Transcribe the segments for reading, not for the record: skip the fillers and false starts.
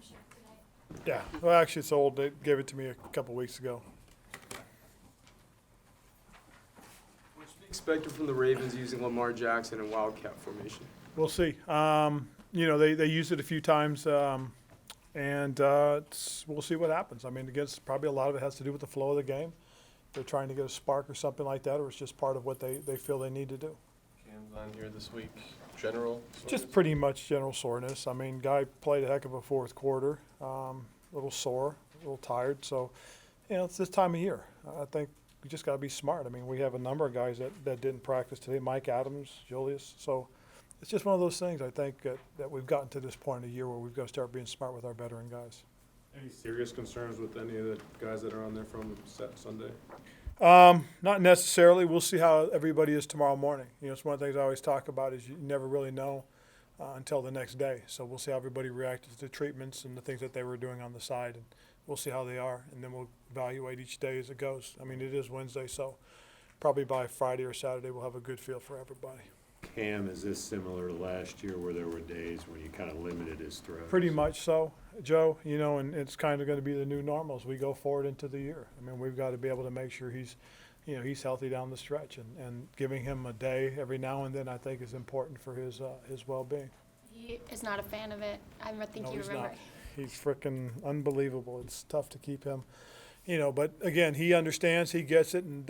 shirt today? Yeah, well, actually, it's old. They gave it to me a couple weeks ago. What's to be expected from the Ravens using Lamar Jackson in Wildcat formation? We'll see. They used it a few times, and we'll see what happens. I mean, again, probably a lot of it has to do with the flow of the game. They're trying to get a spark or something like that, or it's just part of what they feel they need to do. Cam's on here this week. General? Just pretty much general soreness. I mean, guy played a heck of a fourth quarter. A little sore, a little tired. So, it's this time of year. I think we just got to be smart. I mean, we have a number of guys that didn't practice today. Mike Adams, Julius. So it's just one of those things, I think, that we've gotten to this point in the year where we've got to start being smart with our veteran guys. Any serious concerns with any of the guys that are on there from Sunday? Not necessarily. We'll see how everybody is tomorrow morning. It's one of the things I always talk about is you never really know until the next day. So we'll see how everybody reacted to the treatments and the things that they were doing on the side, and we'll see how they are, and then we'll evaluate each day as it goes. I mean, it is Wednesday, so probably by Friday or Saturday we'll have a good feel for everybody. Cam, is this similar to last year where there were days when you kind of limited his throws? Pretty much so, Joe, and it's kind of going to be the new normal as we go forward into the year. I mean, we've got to be able to make sure he's healthy down the stretch, and giving him a day every now and then I think is important for his well-being. He is not a fan of it. I think No, you he's remember. not. He's freaking unbelievable. It's tough to keep him, but again, he understands, he gets it, and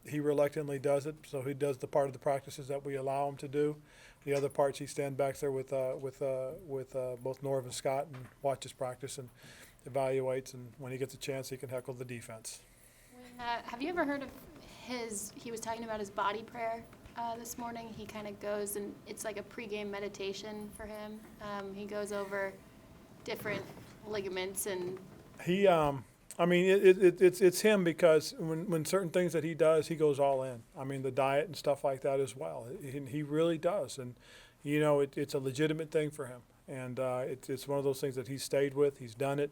he reluctantly does it. So he does the part of the practices that we allow him to do. The other parts, he stands back there with both Norv and Scott and watches practice and evaluates. And when he gets a chance, he can heckle the defense. Have you ever heard of he was talking about his body prayer this morning. He kind of goes, and it's like a pregame meditation for him. He goes over different ligaments and He, it's him because when certain things that he does, he goes all in. I mean, the diet and stuff like that as well. He really does, and it's a legitimate thing for him. And it's one of those things that he's stayed with. He's done it.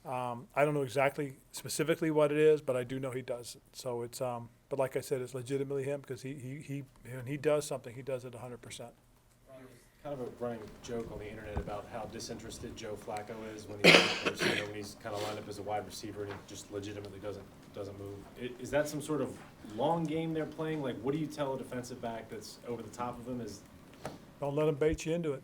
I don't know exactly specifically what it is, but I do know he does it. So it's but like I said, it's legitimately him because he when he does something, he does it 100%. Kind of a running joke on the internet about how disinterested Joe Flacco is when he's kind of lined up as a wide receiver and he just legitimately doesn't move. Is that some sort of long game they're playing? Like, what do you tell a defensive back that's over the top of him? Don't let him bait you into it.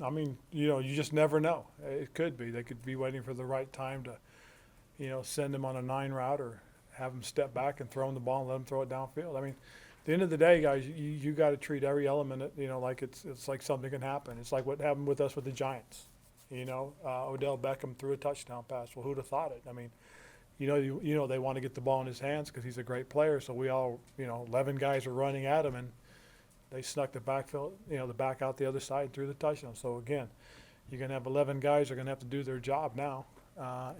I mean, you just never know. It could be. They could be waiting for the right time to, send him on a 9 route or have him step back and throw him the ball and let him throw it downfield. I mean, at the end of the day, guys, you got to treat every element, like it's like something can happen. It's like what happened with us with the Giants. Odell Beckham threw a touchdown pass. Well, who'd have thought it? I mean, they want to get the ball in his hands because he's a great player. So we all, 11 guys are running at him, and they snuck the backfield, the back out the other side and threw the touchdown. So again, you're going to have 11 guys are going to have to do their job now.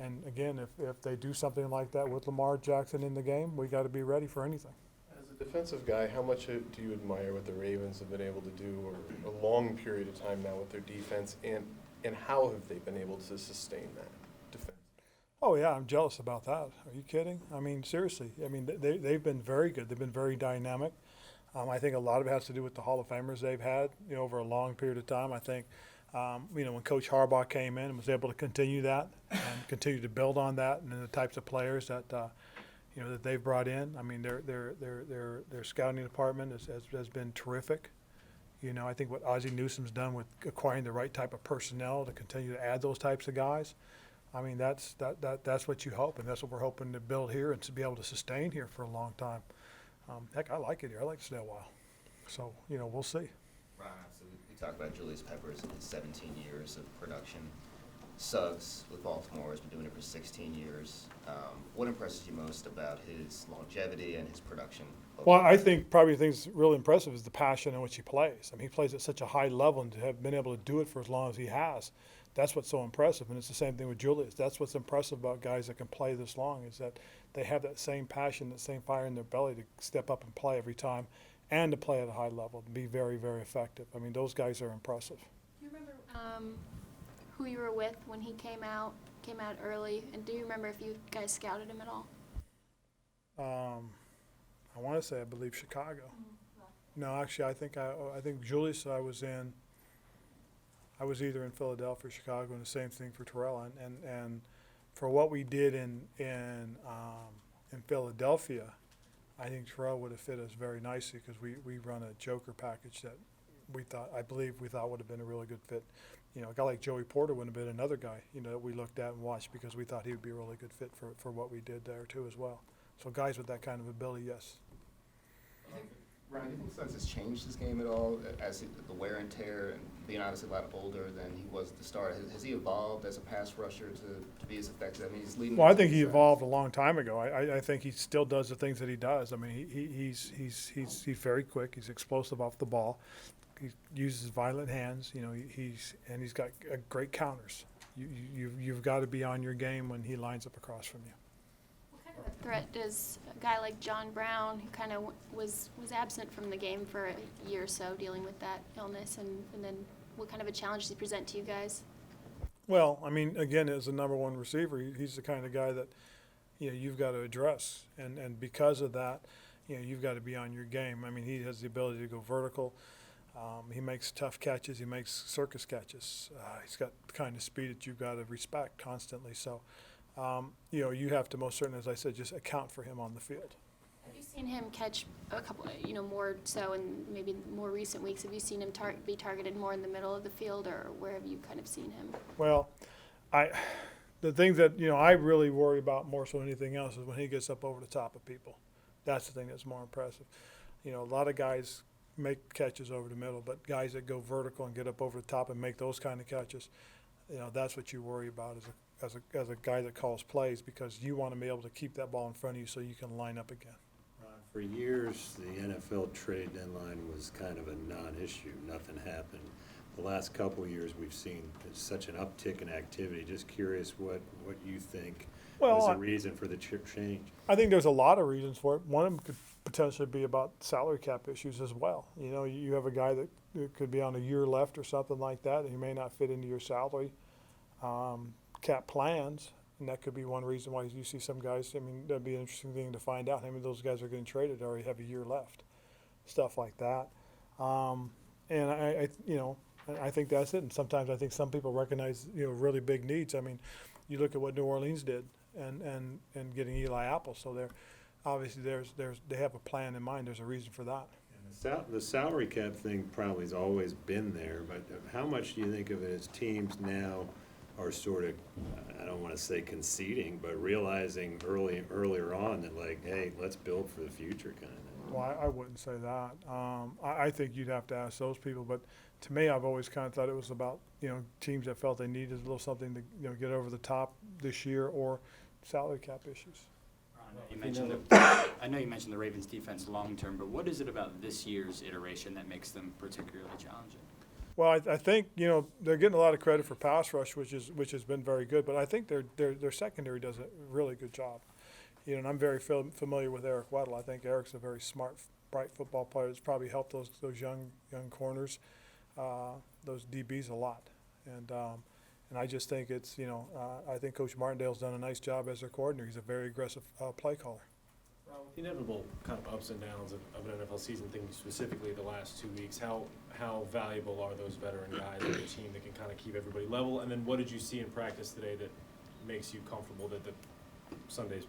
And again, if they do something like that with Lamar Jackson in the game, we got to be ready for anything. As a defensive guy, how much do you admire what the Ravens have been able to do over a long period of time now with their defense, and how have they been able to sustain that defense? Oh, yeah, I'm jealous about that. Are you kidding? I mean, seriously. I mean, they've been very good. They've been very dynamic. I think a lot of it has to do with the Hall of Famers they've had over a long period of time. I think, when Coach Harbaugh came in and was able to continue that and continue to build on that, and then the types of players that that they've brought in. I mean, their scouting department has been terrific. I think what Ozzie Newsome's done with acquiring the right type of personnel to continue to add those types of guys. I mean, that's what you hope, and that's what we're hoping to build here and to be able to sustain here for a long time. Heck, I like it here. I like to stay a while. So, we'll see. Ron, so we talked about Julius Peppers and his 17 years of production. Suggs with Baltimore has been doing it for 16 years. What impresses you most about his longevity and his production? Well, I think probably the thing's really impressive is the passion in which he plays. I mean, he plays at such a high level, and to have been able to do it for as long as he has, that's what's so impressive. And it's the same thing with Julius. That's what's impressive about guys that can play this long, is that they have that same passion, that same fire in their belly to step up and play every time, and to play at a high level and be very, very effective. I mean, those guys are impressive. Do you remember who you were with when he came out early? And do you remember if you guys scouted him at all? I want to say I believe Chicago. No, actually, I think Julius I was in. I was either in Philadelphia or Chicago, and the same thing for Terrell. And for what we did in Philadelphia, I think Terrell would have fit us very nicely because we run a joker package that I believe we thought would have been a really good fit. You know, a guy like Joey Porter would have been another guy, you know, that we looked at and watched because we thought he would be a really good fit for what we did there too as well. So guys with that kind of ability, yes. Ron, do you think Suggs has changed his game at all as the wear and tear and being obviously a lot older than he was at the start? Has he evolved as a pass rusher to be as effective? I mean, he's leading. Well, I think he evolved a long time ago. I think he still does the things that he does. I mean, he's very quick. He's explosive off the ball. He uses violent hands. You know, he's got great counters. You've got to be on your game when he lines up across from you. What kind of a threat does a guy like John Brown, who kind of was absent from the game for a year or so dealing with that illness, and then what kind of a challenge does he present to you guys? Well, I mean, again, as a number one receiver, he's the kind of guy that, you know, you've got to address. And because of that, you know, you've got to be on your game. I mean, he has the ability to go vertical. He makes tough catches. He makes circus catches. He's got the kind of speed that you've got to respect constantly. So, you know, you have to most certainly, as I said, just account for him on the field. Have you seen him catch a couple, you know, more so in maybe more recent weeks? Have you seen him be targeted more in the middle of the field, or where have you kind of seen him? Well, the thing that, you know, I really worry about more so than anything else is when he gets up over the top of people. That's the thing that's more impressive. You know, a lot of guys make catches over the middle, but guys that go vertical and get up over the top and make those kind of catches, you know, that's what you worry about as a guy that calls plays, because you want to be able to keep that ball in front of you so you can line up again. For years, the NFL trade deadline was kind of a non-issue. Nothing happened. The last couple of years, we've seen such an uptick in activity. Just curious what you think was the reason for the change. I think there's a lot of reasons for it. One of them could potentially be about salary cap issues as well. You know, you have a guy that could be on a year left or something like that, and he may not fit into your salary cap plans, and that could be one reason why you see some guys. I mean, that'd be an interesting thing to find out. How many of those guys are getting traded already have a year left, stuff like that. And I you know, I think that's it. And sometimes I think some people recognize, you know, really big needs. I mean, you look at what New Orleans did and getting Eli Apple. So they're obviously they have a plan in mind. There's a reason for that. The salary cap thing probably has always been there, but how much do you think of it as teams now are sort of, I don't want to say conceding, but realizing earlier on that, like, hey, let's build for the future kind of thing? Well, I wouldn't say that. I think you'd have to ask those people. But to me, I've always kind of thought it was about, you know, teams that felt they needed a little something to, you know, get over the top this year, or salary cap issues. I know you mentioned the Ravens defense long term, but what is it about this year's iteration that makes them particularly challenging? Well, I think, you know, they're getting a lot of credit for pass rush, which has been very good. But I think their secondary does a really good job. You know, and I'm very familiar with Eric Weddle. I think Eric's a very smart, bright football player. It's probably helped those young corners, those DBs a lot. And I just think it's, you know, I think Coach Martindale's done a nice job as their coordinator. He's a very aggressive play caller. Well, with the inevitable kind of ups and downs of an NFL season, thinking specifically the last 2 weeks, how valuable are those veteran guys on the team that can kind of keep everybody level? And then what did you see in practice today that makes you comfortable that the Sunday's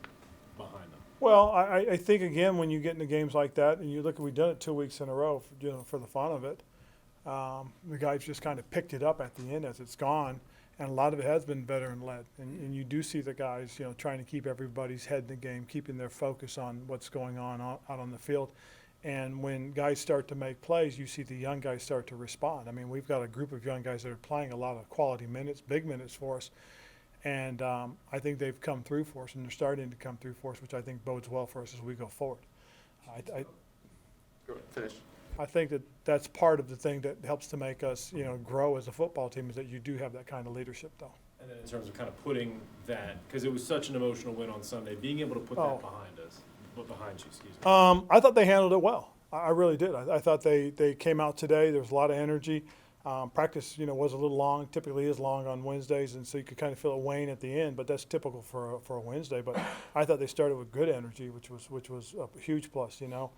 behind them? Well, I think, again, when you get into games like that, and you look, we've done it 2 weeks in a row, you know, for the fun of it. The guys just kind of picked it up at the end as it's gone, and a lot of it has been veteran-led. And you do see the guys, you know, trying to keep everybody's head in the game, keeping their focus on what's going on out on the field. And when guys start to make plays, you see the young guys start to respond. I mean, we've got a group of young guys that are playing a lot of quality minutes, big minutes for us. And I think they've come through for us, and they're starting to come through for us, which I think bodes well for us as we go forward. Go ahead, finish. I think that's part of the thing that helps to make us, you know, grow as a football team, is that you do have that kind of leadership, though. And then in terms of kind of putting that, because it was such an emotional win on Sunday, being able to put that behind you, excuse me. I thought they handled it well. I really did. I thought they came out today. There was a lot of energy. Practice, you know, was a little long. Typically is long on Wednesdays, and so you could kind of feel it wane at the end. But that's typical for a Wednesday. But I thought they started with good energy, which was a huge plus, you know.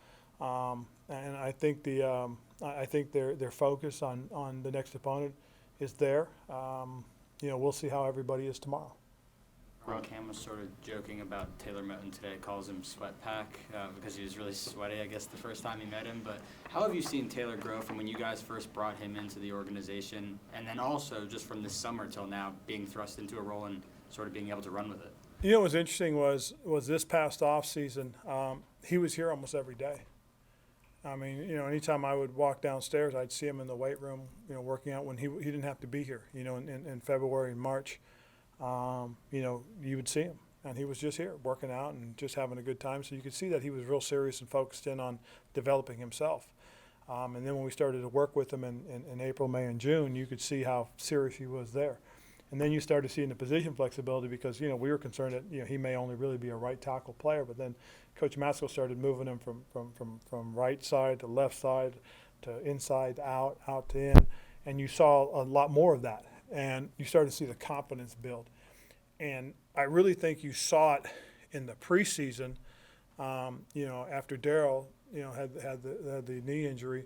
And I think their focus on the next opponent is there. We'll see how everybody is tomorrow. Ron Cam was sort of joking about Taylor Moton today, calls him Sweat Pack because he was really sweaty, I guess, the first time he met him. But how have you seen Taylor grow from when you guys first brought him into the organization, and then also just from this summer till now being thrust into a role and sort of being able to run with it? What was interesting was this past off season, he was here almost every day. I mean, anytime I would walk downstairs, I'd see him in the weight room, working out when he didn't have to be here, in February and March. You would see him, and he was just here working out and just having a good time. So you could see that he was real serious and focused in on developing himself. And then when we started to work with him in April, May, and June, you could see how serious he was there. And then you started seeing the position flexibility because, we were concerned that, he may only really be a right tackle player. But then Coach Masco started moving him from right side to left side to inside, out to in. And you saw a lot more of that. And you started to see the confidence build. And I really think you saw it in the preseason, after Darryl, had the knee injury,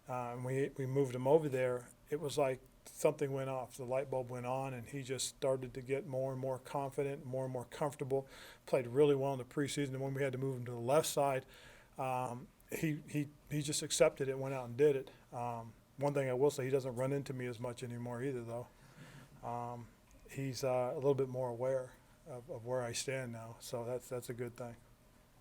and we moved him over there. It was like something went off. The light bulb went on, and he just started to get more and more confident, more and more comfortable. Played really well in the preseason, and when we had to move him to the left side, he just accepted it and went out and did it. One thing I will say, he doesn't run into me as much anymore either, though. He's a little bit more aware of where I stand now, so that's a good thing.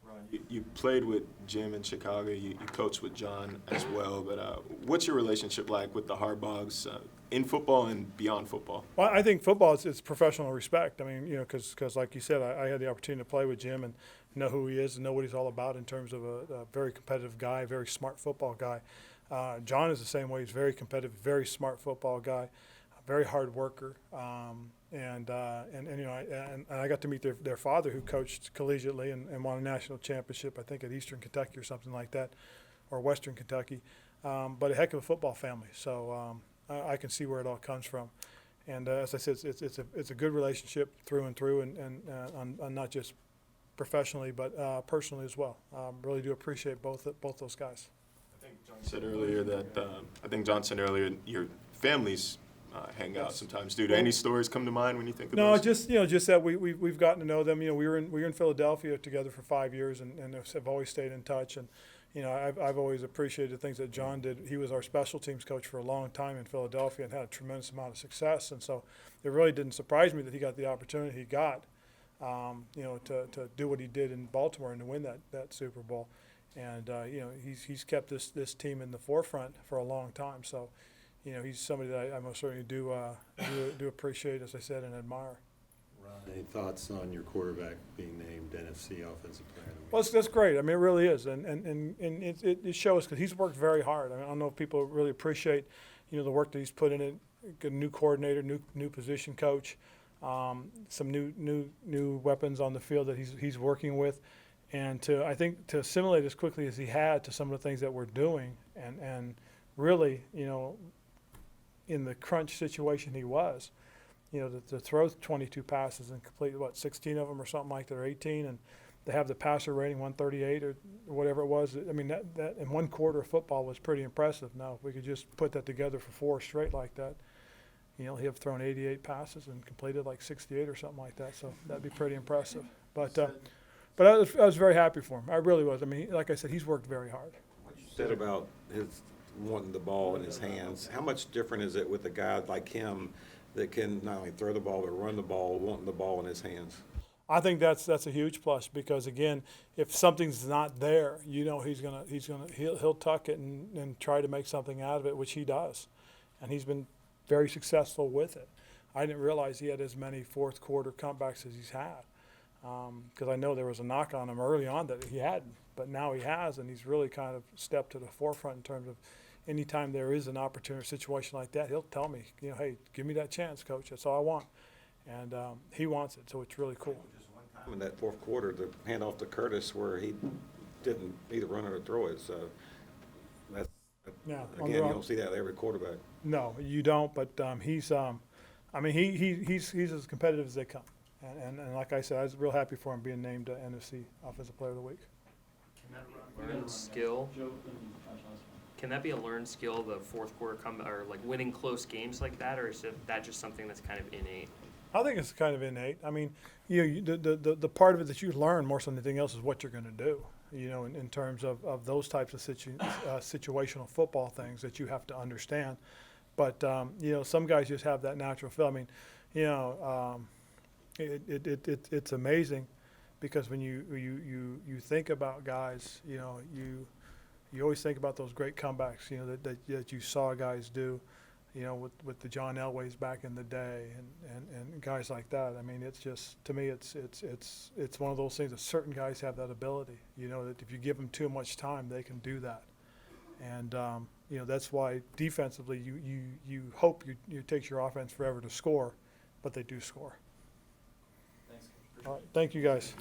Ron, you played with Jim in Chicago. You coached with John as well. But what's your relationship like with the Harbaughs in football and beyond football? Well, I think football it's professional respect. I mean, because like you said, I had the opportunity to play with Jim and know who he is and know what he's all about in terms of a very competitive guy, a very smart football guy. John is the same way. He's very competitive, very smart football guy, a very hard worker. And I got to meet their father, who coached collegiately and won a national championship, I think at Eastern Kentucky or something like that, or Western Kentucky. But a heck of a football family. So I can see where it all comes from. And as I said, it's a good relationship through and through, and not just professionally but personally as well. Really do appreciate both those guys. I think John said earlier that your families hang out sometimes. Do any stories come to mind when you think of No, those? just that we've gotten to know them. We were in Philadelphia together for 5 years, and have always stayed in touch. And I've always appreciated the things that John did. He was our special teams coach for a long time in Philadelphia and had a tremendous amount of success. And so it really didn't surprise me that he got the opportunity he got, to do what he did in Baltimore and to win that Super Bowl. And he's kept this team in the forefront for a long time. So. He's somebody that I most certainly do appreciate, as I said, and admire. Ron, any thoughts on your quarterback being named NFC Offensive Player of the Week? Well, that's great. I mean, it really is, and it shows because he's worked very hard. I don't know if people really appreciate, the work that he's put in it. A new coordinator, new position coach, some new weapons on the field that he's working with, and to assimilate as quickly as he had to some of the things that we're doing, and really, in the crunch situation he was, to throw 22 passes and complete, 16 of them or something like that, or 18, and to have the passer rating 138 or whatever it was. I mean, that in one quarter of football was pretty impressive. Now, if we could just put that together for 4 straight like that, he'd have thrown 88 passes and completed 68 or something like that, so that'd be pretty impressive. But I was very happy for him. I really was. I mean, like I said, he's worked very hard. What you said about his wanting the ball in his hands, how much different is it with a guy like him that can not only throw the ball but run the ball, wanting the ball in his hands? I think that's a huge plus because again, if something's not there, he'll tuck it and try to make something out of it, which he does, and he's been very successful with it. I didn't realize he had as many fourth quarter comebacks as he's had, because I know there was a knock on him early on that he hadn't, but now he has, and he's really kind of stepped to the forefront in terms of anytime there is an opportunity situation like that, he'll tell me, hey, give me that chance, coach. That's all I want. And he wants it, so it's really cool. Just one time in that fourth quarter, the handoff to Curtis where he didn't either run it or throw it. So that's, Yeah, again, you don't see that with every quarterback. No, you don't. But he's as competitive as they come. And like I said, I was real happy for him being named NFC Offensive Player of the Week. can that be a learned skill, the fourth quarter or like winning close games like that, or is that just something that's kind of innate? I think it's kind of innate. I mean, the part of it that you learn more than anything else is what you're going to do, in terms of those types of situational football things that you have to understand. But, some guys just have that natural feel. I mean, it's amazing because when you think about guys, you always think about those great comebacks, that you saw guys do, with the John Elways back in the day and guys like that. I mean, it's just, to me, it's one of those things that certain guys have that ability, that if you give them too much time, they can do that. And, that's why defensively you hope it takes your offense forever to score, but they do score. Thanks. All right, thank you guys.